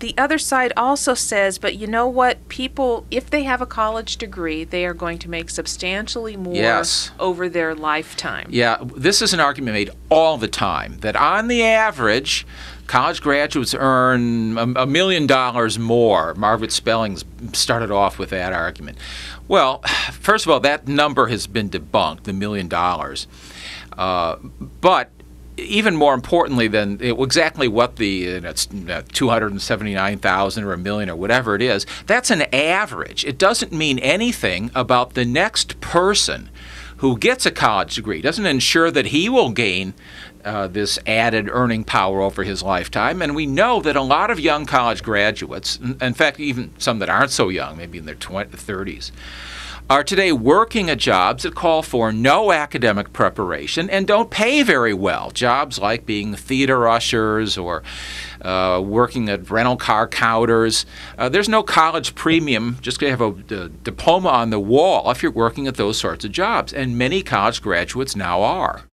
the other side also says, but you know what? People, if they have a college degree, they are going to make substantially more Yes. over their lifetime. Yeah, this is an argument made all the time, that on the average, college graduates earn $1 million more. Margaret Spellings started off with that argument. Well, first of all, that number has been debunked, the $1 million. But even more importantly than exactly what the 279,000 or $1 million or whatever it is, that's an average. It doesn't mean anything about the next person who gets a college degree. It doesn't ensure that he will gain this added earning power over his lifetime. And we know that a lot of young college graduates, in fact, even some that aren't so young, maybe in their 30s, are today working at jobs that call for no academic preparation and don't pay very well. Jobs like being theater ushers or working at rental car counters. There's no college premium just to have a diploma on the wall if you're working at those sorts of jobs, and many college graduates now are.